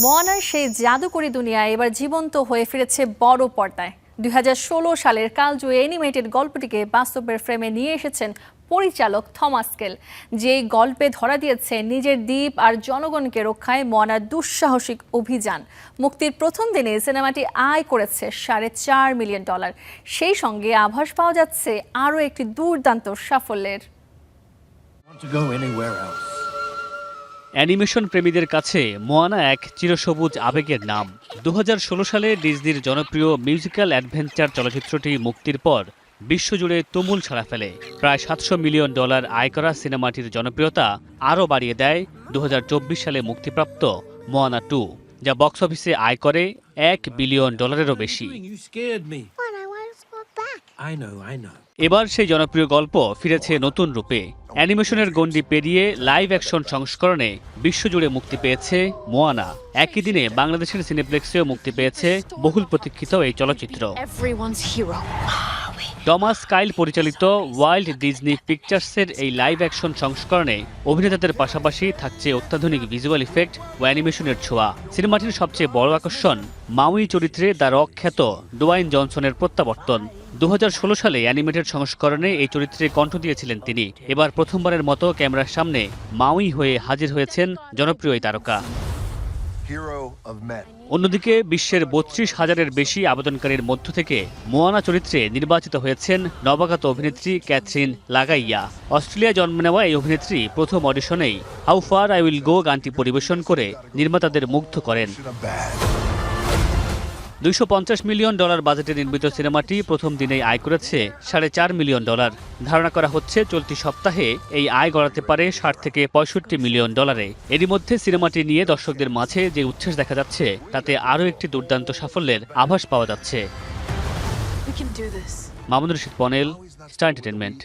মোয়ানার সেই জাদুকরী দুনিয়া এবার জীবন্ত হয়ে ফিরেছে বড় পর্দায়। 2016 সালের কালজয়ী অ্যানিমেটেড গল্পটিকে বাস্তবের ফ্রেমে নিয়ে এসেছেন পরিচালক থমাস কেল, যে গল্পে ধরা দিয়েছে নিজের দ্বীপ আর জনগণকে রক্ষায় মোয়ানার দুঃসাহসিক অভিযান। মুক্তির প্রথম দিনে সিনেমাটি আয় করেছে $4.5 মিলিয়ন। সেই সঙ্গে আভাস পাওয়া যাচ্ছে আরও একটি দুর্দান্ত সাফল্যের। অ্যানিমেশন প্রেমীদের কাছে মোয়ানা এক চিরসবুজ আবেগের নাম। 2016 সালে ডিজনির জনপ্রিয় মিউজিক্যাল অ্যাডভেঞ্চার চলচ্চিত্রটি মুক্তির পর বিশ্বজুড়ে তুমুল সাড়া ফেলে। প্রায় $700 মিলিয়ন আয় করা সিনেমাটির জনপ্রিয়তা আরও বাড়িয়ে দেয় 2024 সালে মুক্তিপ্রাপ্ত মোয়ানা 2, যা বক্স অফিসে আয় করে $1 বিলিয়নেরও বেশি। এবার সেই জনপ্রিয় গল্প ফিরেছে নতুন রূপে। অ্যানিমেশনের গণ্ডি পেরিয়ে লাইভ অ্যাকশন সংস্করণে বিশ্বজুড়ে মুক্তি পেয়েছে মোয়ানা। একই দিনে বাংলাদেশের সিনেপ্লেক্সেও মুক্তি পেয়েছে বহুল প্রতীক্ষিত এই চলচ্চিত্র। টমাস কাইল পরিচালিত ওয়াল্ট ডিজনি পিকচার্সের এই লাইভ অ্যাকশন সংস্করণে অভিনেতাদের পাশাপাশি থাকছে অত্যাধুনিক ভিজুয়াল ইফেক্ট ও অ্যানিমেশনের ছোঁয়া। সিনেমাটির সবচেয়ে বড় আকর্ষণ মাউই চরিত্রে দ্য রক খ্যাত ডোয়াইন জনসনের প্রত্যাবর্তন। 2016 সালে অ্যানিমেটেড সংস্করণে এই চরিত্রে কণ্ঠ দিয়েছিলেন তিনি। এবার প্রথমবারের মতো ক্যামেরার সামনে মাউই হয়ে হাজির হয়েছেন জনপ্রিয় এই তারকা। অন্যদিকে বিশ্বের 32,000-এর বেশি আবেদনকারীর মধ্য থেকে মোয়ানা চরিত্রে নির্বাচিত হয়েছেন নবাগত অভিনেত্রী ক্যাথরিন লাগাইয়া। অস্ট্রেলিয়ায় জন্ম নেওয়া এই অভিনেত্রী প্রথম অডিশনেই how far I will go গানটি পরিবেশন করে নির্মাতাদের মুগ্ধ করেন। $250 মিলিয়ন বাজেটে নির্মিত সিনেমাটি প্রথম দিনেই আয় করেছে $4.5 মিলিয়ন। ধারণা করা হচ্ছে চলতি সপ্তাহে এই আয় গড়াতে পারে $60 থেকে $65 মিলিয়ন। এরই মধ্যে সিনেমাটি নিয়ে দর্শকদের মাঝে যে উচ্ছ্বাস দেখা যাচ্ছে, তাতে আরও একটি দুর্দান্ত সাফল্যের আভাস পাওয়া যাচ্ছে। মামুনুর রশীদ পনেল, স্টার এন্টারটেইনমেন্ট।